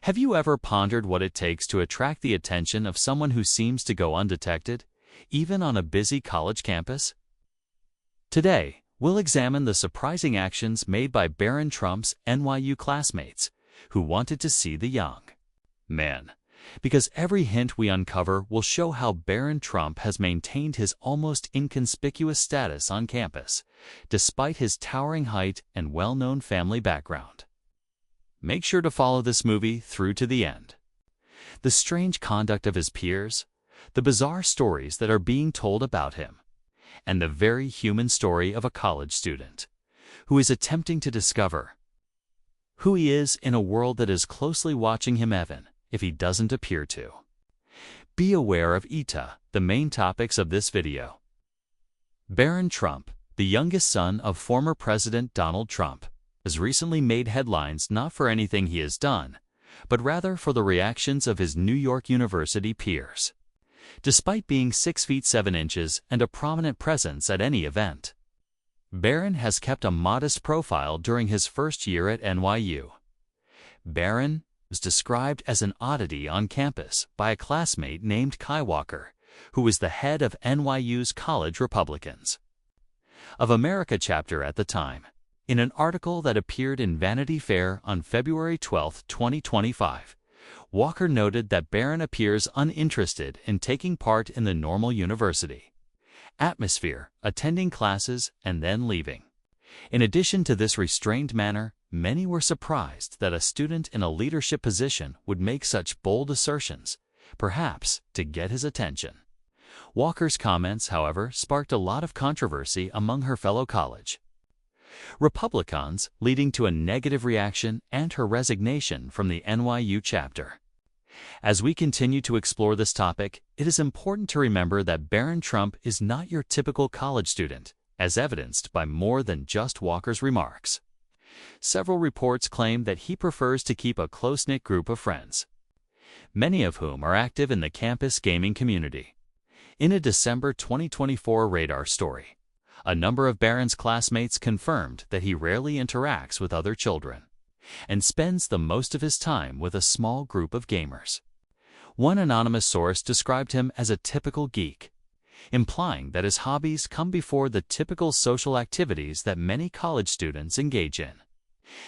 Have you ever pondered what it takes to attract the attention of someone who seems to go undetected, even on a busy college campus? Today, we'll examine the surprising actions made by Barron Trump's NYU classmates who wanted to see the young man, because every hint we uncover will show how Barron Trump has maintained his almost inconspicuous status on campus, despite his towering height and well-known family background. Make sure to follow this movie through to the end. The strange conduct of his peers, the bizarre stories that are being told about him, and the very human story of a college student who is attempting to discover who he is in a world that is closely watching him even if he doesn't appear to. Be aware of the main topics of this video. Barron Trump, the youngest son of former President Donald Trump, has recently made headlines not for anything he has done, but rather for the reactions of his New York University peers. Despite being 6 feet 7 inches and a prominent presence at any event, Barron has kept a modest profile during his first year at NYU. Barron was described as an oddity on campus by a classmate named Kai Walker, who was the head of NYU's College Republicans of America chapter at the time. In an article that appeared in Vanity Fair on February 12, 2025, Walker noted that Barron appears uninterested in taking part in the normal university atmosphere, attending classes, and then leaving. In addition to this restrained manner, many were surprised that a student in a leadership position would make such bold assertions, perhaps to get his attention. Walker's comments, however, sparked a lot of controversy among her fellow college Republicans, leading to a negative reaction and her resignation from the NYU chapter. As we continue to explore this topic, it is important to remember that Barron Trump is not your typical college student, as evidenced by more than just Walker's remarks. Several reports claim that he prefers to keep a close-knit group of friends, many of whom are active in the campus gaming community. In a December 2024 Radar story, a number of Barron's classmates confirmed that he rarely interacts with other children and spends the most of his time with a small group of gamers. One anonymous source described him as a typical geek, implying that his hobbies come before the typical social activities that many college students engage in.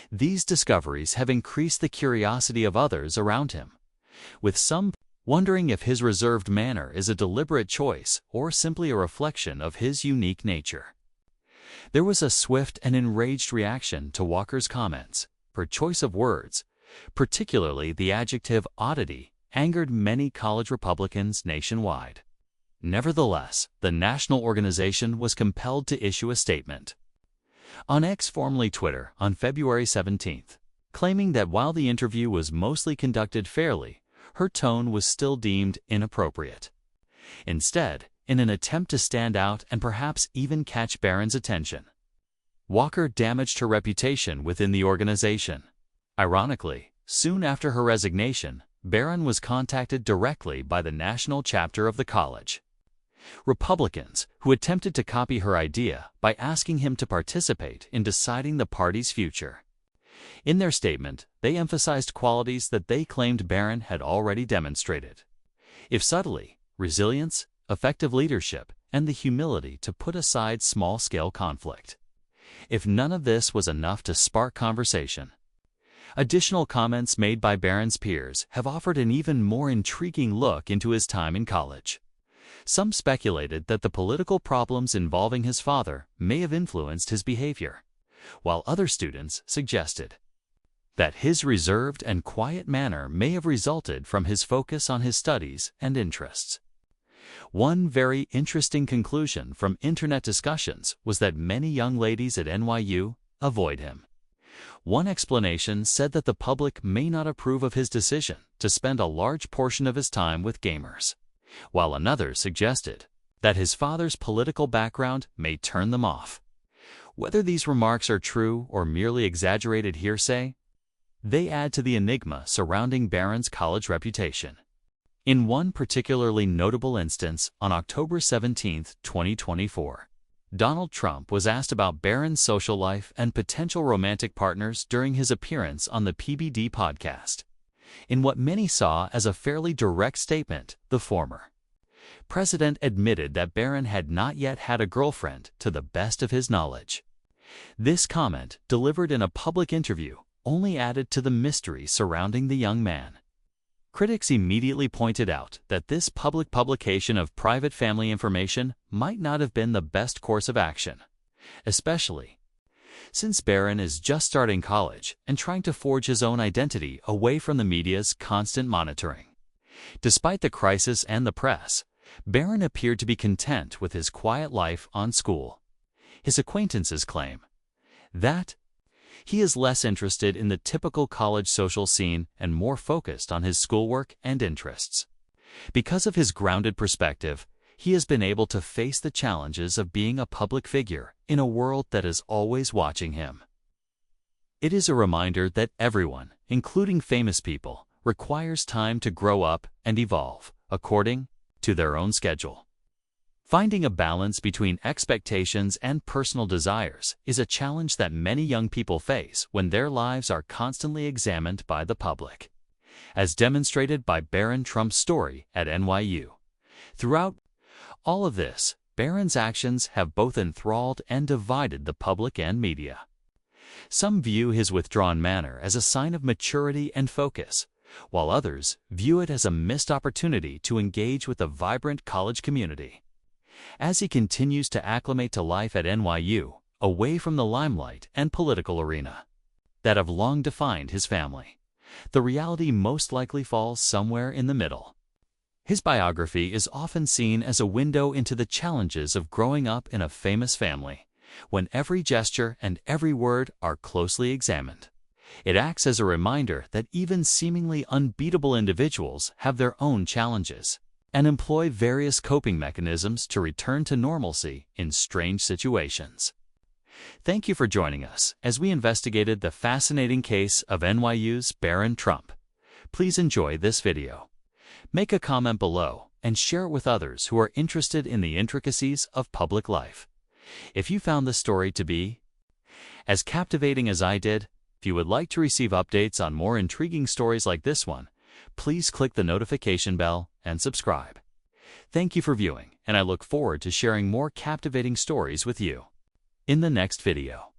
These discoveries have increased the curiosity of others around him, with some wondering if his reserved manner is a deliberate choice or simply a reflection of his unique nature. There was a swift and enraged reaction to Walker's comments. Her choice of words, particularly the adjective oddity, angered many college Republicans nationwide. Nevertheless, the national organization was compelled to issue a statement on X, formerly Twitter, on February 17, claiming that while the interview was mostly conducted fairly, her tone was still deemed inappropriate. Instead, in an attempt to stand out and perhaps even catch Barron's attention, Walker damaged her reputation within the organization. Ironically, soon after her resignation, Barron was contacted directly by the national chapter of the college Republicans, who attempted to copy her idea by asking him to participate in deciding the party's future. In their statement, they emphasized qualities that they claimed Barron had already demonstrated, if subtly, resilience, effective leadership, and the humility to put aside small-scale conflict. If none of this was enough to spark conversation, additional comments made by Barron's peers have offered an even more intriguing look into his time in college. Some speculated that the political problems involving his father may have influenced his behavior, while other students suggested that his reserved and quiet manner may have resulted from his focus on his studies and interests. One very interesting conclusion from internet discussions was that many young ladies at NYU avoid him. One explanation said that the public may not approve of his decision to spend a large portion of his time with gamers, while another suggested that his father's political background may turn them off. Whether these remarks are true or merely exaggerated hearsay, they add to the enigma surrounding Barron's college reputation. In one particularly notable instance, on October 17, 2024, Donald Trump was asked about Barron's social life and potential romantic partners during his appearance on the PBD podcast. In what many saw as a fairly direct statement, the former president admitted that Barron had not yet had a girlfriend to the best of his knowledge. This comment, delivered in a public interview, only added to the mystery surrounding the young man. Critics immediately pointed out that this public publication of private family information might not have been the best course of action, especially since Barron is just starting college and trying to forge his own identity away from the media's constant monitoring. Despite the crisis and the press, Barron appeared to be content with his quiet life on school. His acquaintances claim that he is less interested in the typical college social scene and more focused on his schoolwork and interests. Because of his grounded perspective, he has been able to face the challenges of being a public figure in a world that is always watching him. It is a reminder that everyone, including famous people, requires time to grow up and evolve according to their own schedule. Finding a balance between expectations and personal desires is a challenge that many young people face when their lives are constantly examined by the public, as demonstrated by Barron Trump's story at NYU. Throughout all of this, Barron's actions have both enthralled and divided the public and media. Some view his withdrawn manner as a sign of maturity and focus, while others view it as a missed opportunity to engage with a vibrant college community. As he continues to acclimate to life at NYU, away from the limelight and political arena that have long defined his family, the reality most likely falls somewhere in the middle. His biography is often seen as a window into the challenges of growing up in a famous family, when every gesture and every word are closely examined. It acts as a reminder that even seemingly unbeatable individuals have their own challenges and employ various coping mechanisms to return to normalcy in strange situations. Thank you for joining us as we investigated the fascinating case of NYU's Barron Trump. Please enjoy this video. Make a comment below and share it with others who are interested in the intricacies of public life. If you found this story to be as captivating as I did, if you would like to receive updates on more intriguing stories like this one, please click the notification bell and subscribe. Thank you for viewing, and I look forward to sharing more captivating stories with you in the next video.